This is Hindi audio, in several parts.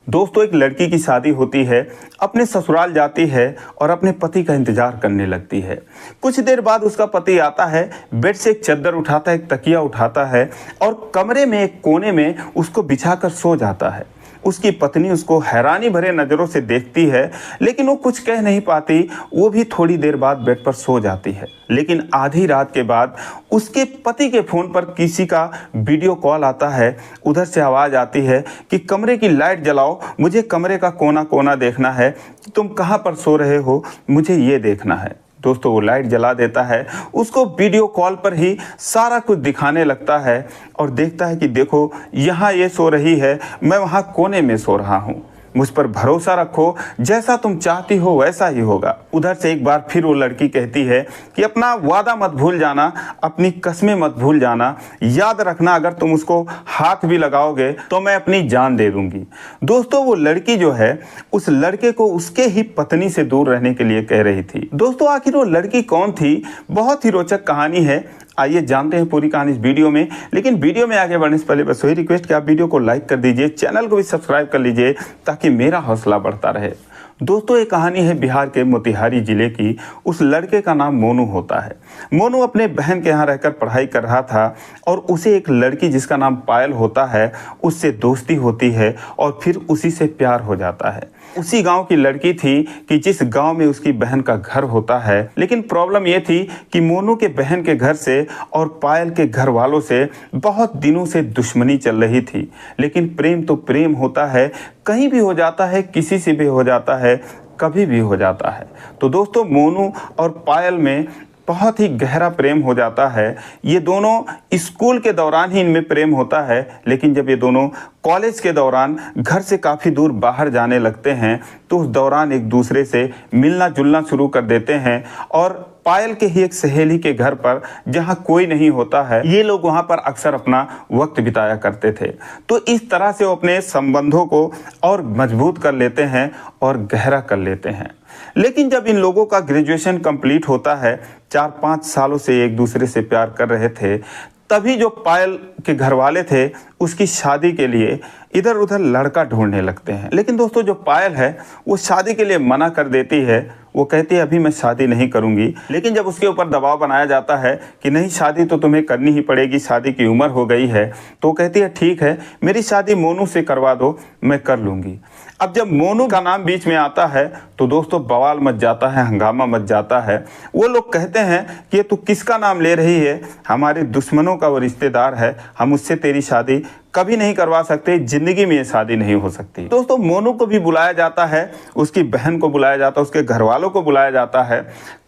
दोस्तों, एक लड़की की शादी होती है, अपने ससुराल जाती है और अपने पति का इंतजार करने लगती है। कुछ देर बाद उसका पति आता है, बेड से एक चादर उठाता है, एक तकिया उठाता है और कमरे में एक कोने में उसको बिछाकर सो जाता है। उसकी पत्नी उसको हैरानी भरे नज़रों से देखती है, लेकिन वो कुछ कह नहीं पाती। वो भी थोड़ी देर बाद बेड पर सो जाती है। लेकिन आधी रात के बाद उसके पति के फ़ोन पर किसी का वीडियो कॉल आता है। उधर से आवाज़ आती है कि कमरे की लाइट जलाओ, मुझे कमरे का कोना कोना देखना है, तुम कहाँ पर सो रहे हो, मुझे ये देखना है। दोस्तों, वो लाइट जला देता है, उसको वीडियो कॉल पर ही सारा कुछ दिखाने लगता है और देखता है कि देखो यहाँ ये सो रही है, मैं वहाँ कोने में सो रहा हूँ, मुझ पर भरोसा रखो, जैसा तुम चाहती हो वैसा ही होगा। उधर से एक बार फिर वो लड़की कहती है कि अपना वादा मत भूल जाना, अपनी कसमें मत भूल जाना, याद रखना अगर तुम उसको हाथ भी लगाओगे तो मैं अपनी जान दे दूंगी। दोस्तों, वो लड़की जो है उस लड़के को उसके ही पत्नी से दूर रहने के लिए कह रही थी। दोस्तों, आखिर वो लड़की कौन थी? बहुत ही रोचक कहानी है, आइए जानते हैं पूरी कहानी इस वीडियो में। लेकिन वीडियो में आगे बढ़ने से पहले बस वही रिक्वेस्ट कि आप वीडियो को लाइक कर दीजिए, चैनल को भी सब्सक्राइब कर लीजिए ताकि मेरा हौसला बढ़ता रहे। दोस्तों, ये कहानी है बिहार के मोतिहारी जिले की। उस लड़के का नाम मोनू होता है। मोनू अपने बहन के यहाँ रहकर पढ़ाई कर रहा था और उसे एक लड़की जिसका नाम पायल होता है उससे दोस्ती होती है और फिर उसी से प्यार हो जाता है। उसी गांव की लड़की थी कि जिस गांव में उसकी बहन का घर होता है। लेकिन प्रॉब्लम ये थी कि मोनू के बहन के घर से और पायल के घर वालों से बहुत दिनों से दुश्मनी चल रही थी। लेकिन प्रेम तो प्रेम होता है, कहीं भी हो जाता है, किसी से भी हो जाता है, कभी भी हो जाता है। तो दोस्तों, मोनू और पायल में बहुत ही गहरा प्रेम हो जाता है। ये दोनों स्कूल के दौरान ही इनमें प्रेम होता है, लेकिन जब ये दोनों कॉलेज के दौरान घर से काफ़ी दूर बाहर जाने लगते हैं तो उस दौरान एक दूसरे से मिलना जुलना शुरू कर देते हैं। और पायल के ही एक सहेली के घर पर, जहां कोई नहीं होता है, ये लोग वहां पर अक्सर अपना वक्त बिताया करते थे। तो इस तरह से वो अपने संबंधों को और मजबूत कर लेते हैं और गहरा कर लेते हैं। लेकिन जब इन लोगों का ग्रेजुएशन कंप्लीट होता है, 4-5 सालों से एक दूसरे से प्यार कर रहे थे, तभी जो पायल के घर वाले थे उसकी शादी के लिए इधर उधर लड़का ढूंढने लगते हैं। लेकिन दोस्तों, जो पायल है वो शादी के लिए मना कर देती है। वो कहती है अभी मैं शादी नहीं करूंगी। लेकिन जब उसके ऊपर दबाव बनाया जाता है कि नहीं, शादी तो तुम्हें करनी ही पड़ेगी, शादी की उम्र हो गई है, तो कहती है ठीक है, मेरी शादी मोनू से करवा दो, मैं कर लूँगी। अब जब मोनू का नाम बीच में आता है तो दोस्तों बवाल मच जाता है, हंगामा मच जाता है। वो लोग कहते हैं कि ये तू किसका नाम ले रही है, हमारे दुश्मनों का वो रिश्तेदार है, हम उससे तेरी शादी कभी नहीं करवा सकते, जिंदगी में ये शादी नहीं हो सकती। दोस्तों, मोनू को भी बुलाया जाता है, उसकी बहन को बुलाया जाता है, उसके घर वालों को बुलाया जाता है,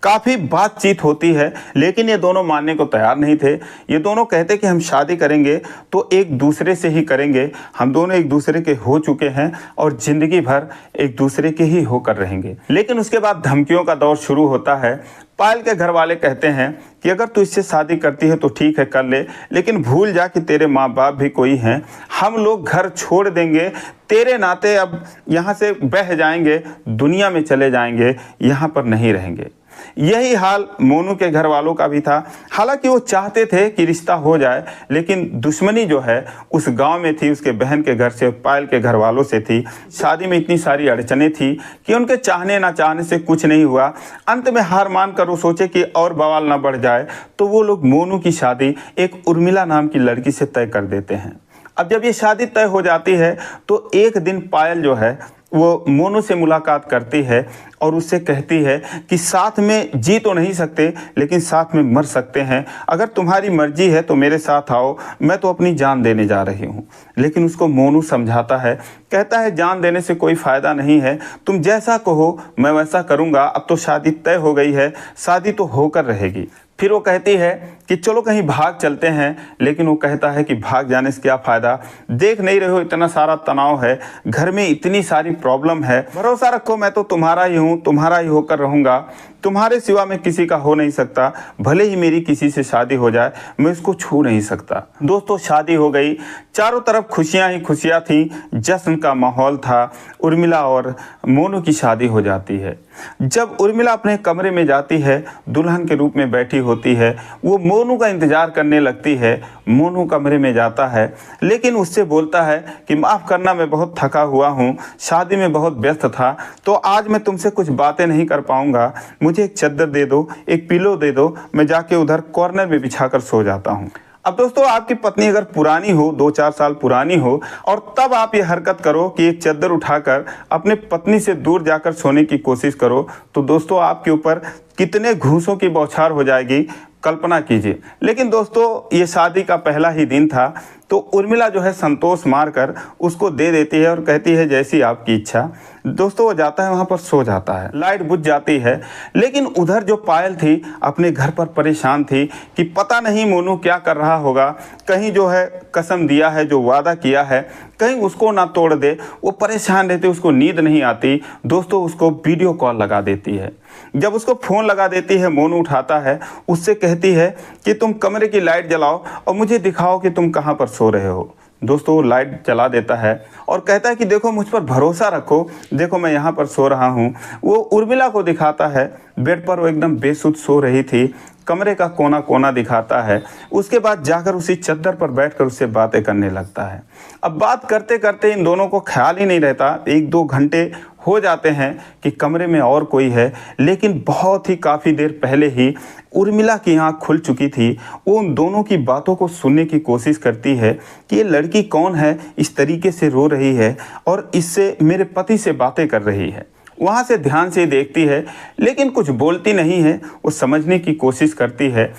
काफ़ी बातचीत होती है, लेकिन ये दोनों मानने को तैयार नहीं थे। ये दोनों कहते कि हम शादी करेंगे तो एक दूसरे से ही करेंगे, हम दोनों एक दूसरे के हो चुके हैं और ज़िंदगी भर एक दूसरे के ही होकर रहेंगे। लेकिन उसके बाद धमकियों का दौर शुरू होता है। पायल के घर वाले कहते हैं कि अगर तू इससे शादी करती है तो ठीक है, कर ले, लेकिन भूल जा कि तेरे माँ बाप भी कोई हैं, हम लोग घर छोड़ देंगे, तेरे नाते अब यहाँ से बह जाएंगे, दुनिया में चले जाएंगे, यहाँ पर नहीं रहेंगे। यही हाल मोनू के घर वालों का भी था। हालांकि वो चाहते थे कि रिश्ता हो जाए, लेकिन दुश्मनी जो है उस गांव में थी, उसके बहन के घर से, पायल के घर वालों से थी। शादी में इतनी सारी अड़चनें थी कि उनके चाहने ना चाहने से कुछ नहीं हुआ। अंत में हार मान कर वो सोचे कि और बवाल ना बढ़ जाए, तो वो लोग मोनू की शादी एक उर्मिला नाम की लड़की से तय कर देते हैं। अब जब ये शादी तय हो जाती है तो एक दिन पायल जो है वो मोनू से मुलाकात करती है और उससे कहती है कि साथ में जी तो नहीं सकते, लेकिन साथ में मर सकते हैं, अगर तुम्हारी मर्जी है तो मेरे साथ आओ, मैं तो अपनी जान देने जा रही हूँ। लेकिन उसको मोनू समझाता है, कहता है जान देने से कोई फ़ायदा नहीं है, तुम जैसा कहो मैं वैसा करूँगा, अब तो शादी तय हो गई है, शादी तो होकर रहेगी। फिर वो कहती है कि चलो कहीं भाग चलते हैं, लेकिन वो कहता है कि भाग जाने से क्या फ़ायदा, देख नहीं रहे हो इतना सारा तनाव है, घर में इतनी सारी प्रॉब्लम है, भरोसा रखो मैं तो तुम्हारा ही हूँ, तुम्हारा ही होकर रहूँगा, तुम्हारे सिवा मैं किसी का हो नहीं सकता, भले ही मेरी किसी से शादी हो जाए, मैं इसको छू नहीं सकता। दोस्तों, शादी हो गई, चारों तरफ खुशियाँ ही खुशियाँ थीं, जश्न का माहौल था। उर्मिला और मोनू की शादी हो जाती है। जब उर्मिला अपने कमरे में जाती है, दुल्हन के रूप में बैठी होती है, वो मोनू का इंतजार करने लगती है। मोनू कमरे में जाता है, लेकिन उससे बोलता है कि माफ़ करना, मैं बहुत थका हुआ हूँ, शादी में बहुत व्यस्त था, तो आज मैं तुमसे कुछ बातें नहीं कर पाऊँगा। मुझे एक चादर दे दो, एक पिलो दे दो, मैं जाके उधर कॉर्नर में बिछाकर सो जाता हूँ। अब दोस्तों, आपकी पत्नी अगर पुरानी हो, 2-4 साल पुरानी हो, और तब आप ये हरकत करो कि एक चादर उठाकर अपने पत्नी से दूर जाकर सोने की कोशिश करो, तो दोस्तों आपके ऊपर कितने घूंसों की बौछार हो जाएगी, कल्पना कीजिए। लेकिन दोस्तों, ये शादी का पहला ही दिन था, तो उर्मिला जो है संतोष मारकर उसको दे देती है और कहती है जैसी आपकी इच्छा। दोस्तों, वो जाता है, वहाँ पर सो जाता है, लाइट बुझ जाती है। लेकिन उधर जो पायल थी अपने घर पर परेशान थी कि पता नहीं मोनू क्या कर रहा होगा, कहीं जो है कसम दिया है, जो वादा किया है, कहीं उसको ना तोड़ दे। वो परेशान रहती, उसको नींद नहीं आती। दोस्तों, उसको वीडियो कॉल लगा देती है। जब उसको फ़ोन लगा देती है, मोनू उठाता है, उससे कहती है कि तुम कमरे की लाइट जलाओ और मुझे दिखाओ कि तुम कहाँ पर सो रहे हो। दोस्तों, वो लाइट जला देता है और कहता है कि देखो, मुझ पर भरोसा रखो, देखो मैं यहाँ पर सो रहा हूँ। वो उर्मिला को दिखाता है, बेड पर वो एकदम बेसुध सो रही थी, कमरे का कोना कोना दिखाता है। उसके बाद जाकर उसी चद्दर पर बैठकर उससे बातें करने लगता है। अब बात करते करते इन दोनों को ख्याल ही नहीं रहता, 1-2 घंटे हो जाते हैं कि कमरे में और कोई है, लेकिन बहुत ही काफ़ी देर पहले ही उर्मिला की आँख खुल चुकी थी। वो उन दोनों की बातों को सुनने की कोशिश करती है कि ये लड़की कौन है, इस तरीके से रो रही है और इससे मेरे पति से बातें कर रही है। वहाँ से ध्यान से देखती है, लेकिन कुछ बोलती नहीं है। वो समझने की कोशिश करती है,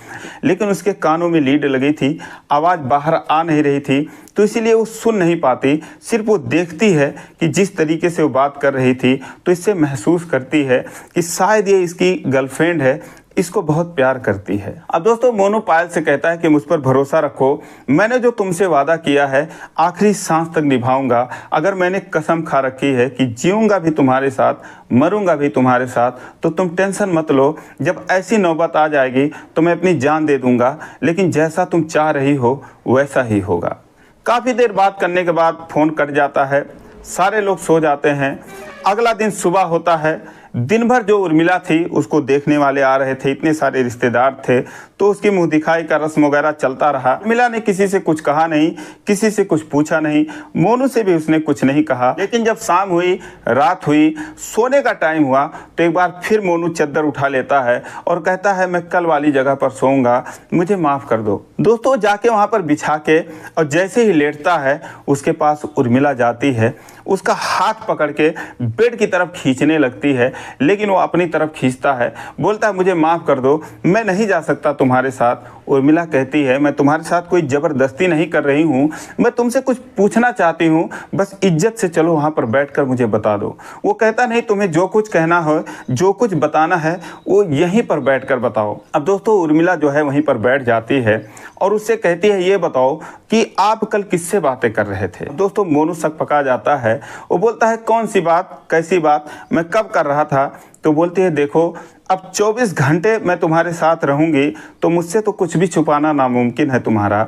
लेकिन उसके कानों में लीड लगी थी, आवाज़ बाहर आ नहीं रही थी, तो इसीलिए वो सुन नहीं पाती। सिर्फ वो देखती है कि जिस तरीके से वो बात कर रही थी, तो इससे महसूस करती है कि शायद ये इसकी गर्लफ्रेंड है, इसको बहुत प्यार करती है। अब दोस्तों, मोनू पायल से कहता है कि मुझ पर भरोसा रखो, मैंने जो तुमसे वादा किया है आखिरी सांस तक निभाऊंगा। अगर मैंने कसम खा रखी है कि जीऊंगा भी तुम्हारे साथ, मरूंगा भी तुम्हारे साथ, तो तुम टेंशन मत लो। जब ऐसी नौबत आ जाएगी तो मैं अपनी जान दे दूंगा, लेकिन जैसा तुम चाह रही हो वैसा ही होगा। काफ़ी देर बात करने के बाद फ़ोन कट जाता है, सारे लोग सो जाते हैं। अगला दिन सुबह होता है। दिन भर जो उर्मिला थी उसको देखने वाले आ रहे थे, इतने सारे रिश्तेदार थे, तो उसकी मुंह दिखाई का रस्म वगैरह चलता रहा। उर्मिला ने किसी से कुछ कहा नहीं, किसी से कुछ पूछा नहीं, मोनू से भी उसने कुछ नहीं कहा। लेकिन जब शाम हुई, रात हुई, सोने का टाइम हुआ, तो एक बार फिर मोनू चद्दर उठा लेता है और कहता है मैं कल वाली जगह पर सोऊंगा, मुझे माफ़ कर दो। दोस्तों, जाके वहाँ पर बिछा के और जैसे ही लेटता है, उसके पास उर्मिला जाती है, उसका हाथ पकड़ के बेड की तरफ खींचने लगती है, लेकिन वो अपनी तरफ खींचता है, बोलता है मुझे माफ़ कर दो, मैं नहीं जा सकता तुम्हारे साथ। उर्मिला कहती है मैं तुम्हारे साथ कोई ज़बरदस्ती नहीं कर रही हूँ, मैं तुमसे कुछ पूछना चाहती हूँ, बस इज्जत से चलो वहाँ पर बैठकर मुझे बता दो। वो कहता नहीं, तुम्हें जो कुछ कहना हो, जो कुछ बताना है, वो यहीं पर बैठकर बताओ। अब दोस्तों, उर्मिला जो है वहीं पर बैठ जाती है और उससे कहती है ये बताओ कि आप कल किससे बातें कर रहे थे। दोस्तों, मोनू शक पका जाता है। वो बोलता है कौन सी बात, कैसी बात, मैं कब कर रहा था। तो बोलती है देखो, अब 24 घंटे मैं तुम्हारे साथ रहूंगी, तो मुझसे तो कुछ भी छुपाना नामुमकिन है तुम्हारा।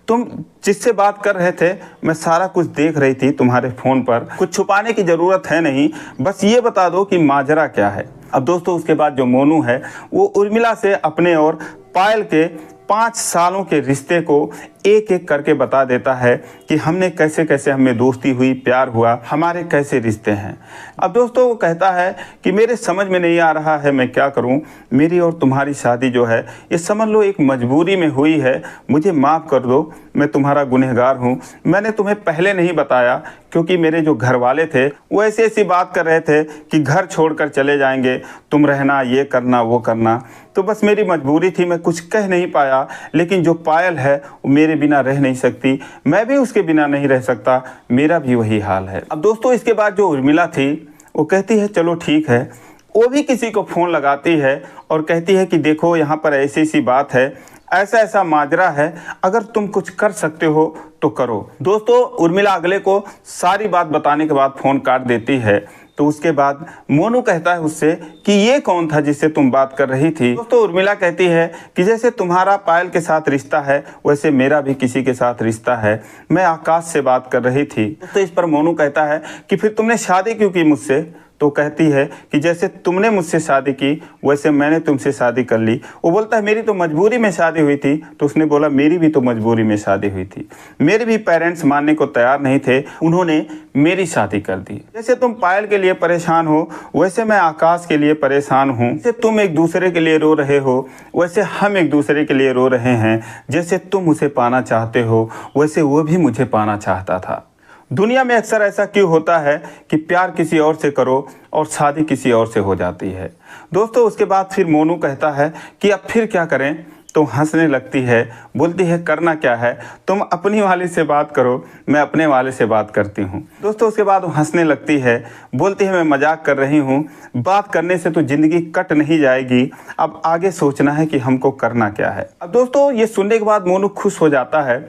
तुम जिससे बात कर रहे थे मैं सारा कुछ देख रही थी तुम्हारे फ़ोन पर, कुछ छुपाने की ज़रूरत है नहीं, बस ये बता दो कि माजरा क्या है। अब दोस्तों, उसके बाद जो मोनू है वो उर्मिला से अपने और पायल के 5 सालों के रिश्ते को एक एक करके बता देता है कि हमने कैसे कैसे हमें दोस्ती हुई, प्यार हुआ, हमारे कैसे रिश्ते हैं। अब दोस्तों, वो कहता है कि मेरे समझ में नहीं आ रहा है मैं क्या करूं, मेरी और तुम्हारी शादी जो है ये समझ लो एक मजबूरी में हुई है, मुझे माफ़ कर दो, मैं तुम्हारा गुनहगार हूं। मैंने तुम्हें पहले नहीं बताया क्योंकि मेरे जो घर वाले थे वो ऐसी ऐसी बात कर रहे थे कि घर छोड़कर चले जाएंगे, तुम रहना, ये करना, वो करना, तो बस मेरी मजबूरी थी, मैं कुछ कह नहीं पाया। लेकिन जो पायल है वो मेरे बिना रह नहीं सकती, मैं भी उसके बिना नहीं रह सकता, मेरा भी वही हाल है। अब दोस्तों, इसके बाद जो उर्मिला थी वो कहती है चलो ठीक है। वो भी किसी को फ़ोन लगाती है और कहती है कि देखो यहाँ पर ऐसी ऐसी बात है, ऐसा ऐसा माजरा है, अगर तुम कुछ कर सकते हो तो करो। दोस्तों, उर्मिला अगले को सारी बात बताने के बाद फ़ोन काट देती है। तो उसके बाद मोनू कहता है उससे कि ये कौन था जिससे तुम बात कर रही थी। दोस्तों, उर्मिला कहती है कि जैसे तुम्हारा पायल के साथ रिश्ता है वैसे मेरा भी किसी के साथ रिश्ता है, मैं आकाश से बात कर रही थी। तो इस पर मोनू कहता है कि फिर तुमने शादी क्यों की मुझसे। तो कहती है कि जैसे तुमने मुझसे शादी की वैसे मैंने तुमसे शादी कर ली। वो बोलता है मेरी तो मजबूरी में शादी हुई थी। तो उसने बोला मेरी भी तो मजबूरी में शादी हुई थी, मेरे भी पेरेंट्स मानने को तैयार नहीं थे, उन्होंने मेरी शादी कर दी। जैसे तुम पायल के लिए परेशान हो वैसे मैं आकाश के लिए परेशान हूँ। जैसे तुम एक दूसरे के लिए रो रहे हो वैसे हम एक दूसरे के लिए रो रहे हैं। जैसे तुम उसे पाना चाहते हो वैसे वो भी मुझे पाना चाहता था। दुनिया में अक्सर ऐसा क्यों होता है कि प्यार किसी और से करो और शादी किसी और से हो जाती है। दोस्तों उसके बाद फिर मोनू कहता है कि अब फिर क्या करें। तो हंसने लगती है, बोलती है करना क्या है, तुम अपनी वाले से बात करो, मैं अपने वाले से बात करती हूँ। दोस्तों उसके बाद वो हंसने लगती है, बोलती है मैं मजाक कर रही हूँ, बात करने से तो ज़िंदगी कट नहीं जाएगी, अब आगे सोचना है कि हमको करना क्या है। अब दोस्तों ये सुनने के बाद मोनू खुश हो जाता है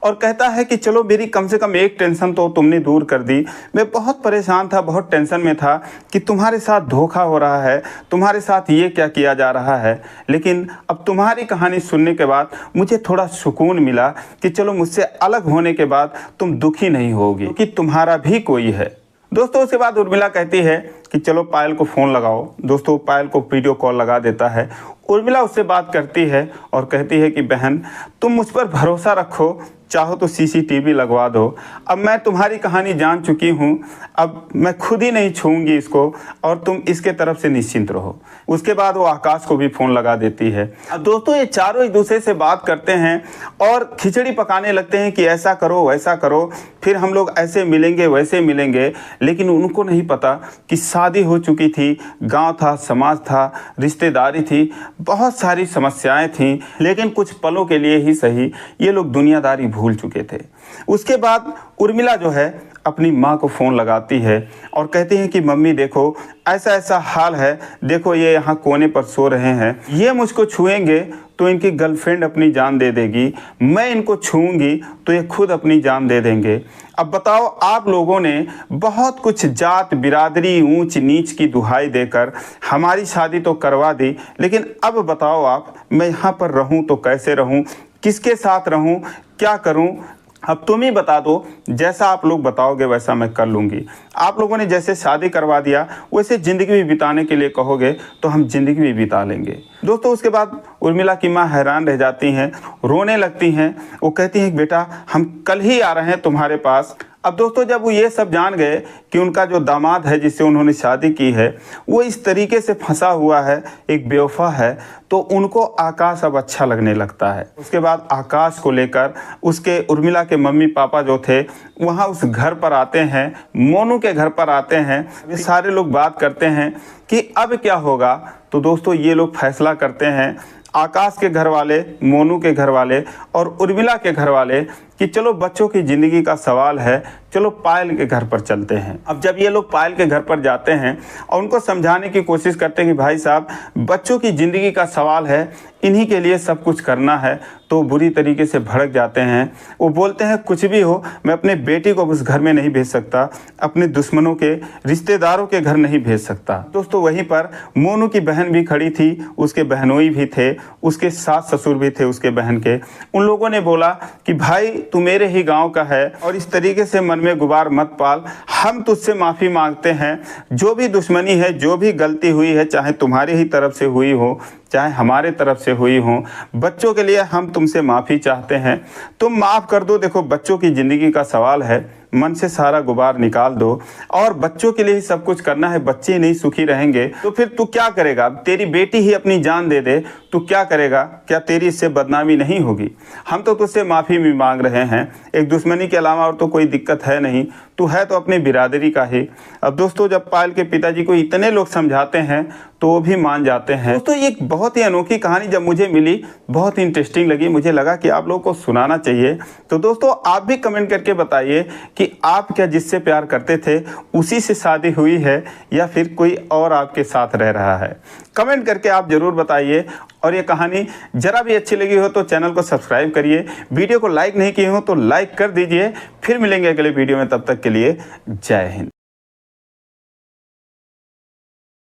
और कहता है कि चलो मेरी कम से कम एक टेंशन तो तुमने दूर कर दी। मैं बहुत परेशान था, बहुत टेंशन में था कि तुम्हारे साथ धोखा हो रहा है, तुम्हारे साथ ये क्या किया जा रहा है, लेकिन अब तुम्हारी कहानी सुनने के बाद मुझे थोड़ा सुकून मिला कि चलो मुझसे अलग होने के बाद तुम दुखी नहीं होगी क्योंकि तुम्हारा भी कोई है। दोस्तों उसके बाद उर्मिला कहती है कि चलो पायल को फ़ोन लगाओ। दोस्तों पायल को वीडियो कॉल लगा देता है। उर्मिला उससे बात करती है और कहती है कि बहन तुम मुझ पर भरोसा रखो, चाहो तो सीसीटीवी लगवा दो, अब मैं तुम्हारी कहानी जान चुकी हूँ, अब मैं खुद ही नहीं छूऊंगी इसको और तुम इसके तरफ से निश्चिंत रहो। उसके बाद वो आकाश को भी फ़ोन लगा देती है। अब दोस्तों ये चारों एक दूसरे से बात करते हैं और खिचड़ी पकाने लगते हैं कि ऐसा करो वैसा करो, फिर हम लोग ऐसे मिलेंगे वैसे मिलेंगे, लेकिन उनको नहीं पता कि शादी हो चुकी थी, गांव था, समाज था, रिश्तेदारी थी, बहुत सारी समस्याएं थीं, लेकिन कुछ पलों के लिए ही सही ये लोग दुनियादारी भूल चुके थे। उसके बाद उर्मिला जो है अपनी माँ को फ़ोन लगाती है और कहती है कि मम्मी देखो ऐसा ऐसा हाल है, देखो ये यहाँ कोने पर सो रहे हैं, ये मुझको छुएंगे तो इनकी गर्लफ्रेंड अपनी जान दे देगी, मैं इनको छूऊंगी तो ये खुद अपनी जान दे देंगे। अब बताओ आप लोगों ने बहुत कुछ जात बिरादरी ऊंच नीच की दुहाई देकर हमारी शादी तो करवा दी, लेकिन अब बताओ आप मैं यहाँ पर रहूँ तो कैसे रहूँ, किसके साथ रहूँ, क्या करूँ, अब तुम ही बता दो, जैसा आप लोग बताओगे वैसा मैं कर लूँगी। आप लोगों ने जैसे शादी करवा दिया वैसे ज़िंदगी भी बिताने के लिए कहोगे तो हम ज़िंदगी भी बिता लेंगे। दोस्तों उसके बाद उर्मिला की माँ हैरान रह जाती हैं, रोने लगती हैं। वो कहती हैं बेटा हम कल ही आ रहे हैं तुम्हारे पास। अब दोस्तों जब वो ये सब जान गए कि उनका जो दामाद है जिससे उन्होंने शादी की है वो इस तरीके से फंसा हुआ है, एक बेवफा है, तो उनको आकाश अब अच्छा लगने लगता है। उसके बाद आकाश को लेकर उसके उर्मिला के मम्मी पापा जो थे वहाँ उस घर पर आते हैं, मोनू के घर पर आते हैं। ये सारे लोग बात करते हैं कि अब क्या होगा। तो दोस्तों ये लोग फैसला करते हैं, आकाश के घर वाले, मोनू के घर वाले और उर्मिला के घर वाले, कि चलो बच्चों की ज़िंदगी का सवाल है, चलो पायल के घर पर चलते हैं। अब जब ये लोग पायल के घर पर जाते हैं और उनको समझाने की कोशिश करते हैं कि भाई साहब बच्चों की ज़िंदगी का सवाल है, इन्हीं के लिए सब कुछ करना है, तो बुरी तरीके से भड़क जाते हैं। वो बोलते हैं कुछ भी हो मैं अपने बेटी को उस घर में नहीं भेज सकता, अपने दुश्मनों के रिश्तेदारों के घर नहीं भेज सकता। दोस्तों वहीं पर मोनू की बहन भी खड़ी थी, उसके बहनोई भी थे, उसके सास ससुर भी थे उसके बहन के। उन लोगों ने बोला कि भाई तू मेरे ही गांव का है और इस तरीके से मन में गुबार मत पाल, हम तुझसे माफ़ी मांगते हैं, जो भी दुश्मनी है, जो भी गलती हुई है, चाहे तुम्हारी ही तरफ से हुई हो चाहे हमारे तरफ से हुई हो, बच्चों के लिए हम तुमसे माफ़ी चाहते हैं, तुम माफ़ कर दो। देखो बच्चों की ज़िंदगी का सवाल है, मन से सारा गुबार निकाल दो और बच्चों के लिए ही सब कुछ करना है। बच्चे नहीं सुखी रहेंगे तो फिर तू क्या करेगा? तेरी बेटी ही अपनी जान दे दे, तू क्या करेगा? क्या तेरी इससे बदनामी नहीं होगी? हम तो तुझसे माफ़ी भी मांग रहे हैं, एक दुश्मनी के अलावा और तो कोई दिक्कत है नहीं, तू है तो अपनी बिरादरी का ही। अब दोस्तों जब पायल के पिताजी को इतने लोग समझाते हैं तो वो भी मान जाते हैं। दोस्तों ये एक बहुत ही अनोखी कहानी जब मुझे मिली, बहुत ही इंटरेस्टिंग लगी, मुझे लगा कि आप लोगों को सुनाना चाहिए। तो दोस्तों आप भी कमेंट करके बताइए कि आप क्या जिससे प्यार करते थे उसी से शादी हुई है या फिर कोई और आपके साथ रह रहा है। कमेंट करके आप ज़रूर बताइए। और ये कहानी ज़रा भी अच्छी लगी हो तो चैनल को सब्सक्राइब करिए, वीडियो को लाइक नहीं किए हो तो लाइक कर दीजिए। फिर मिलेंगे अगले वीडियो में, तब तक के लिए जय हिंद।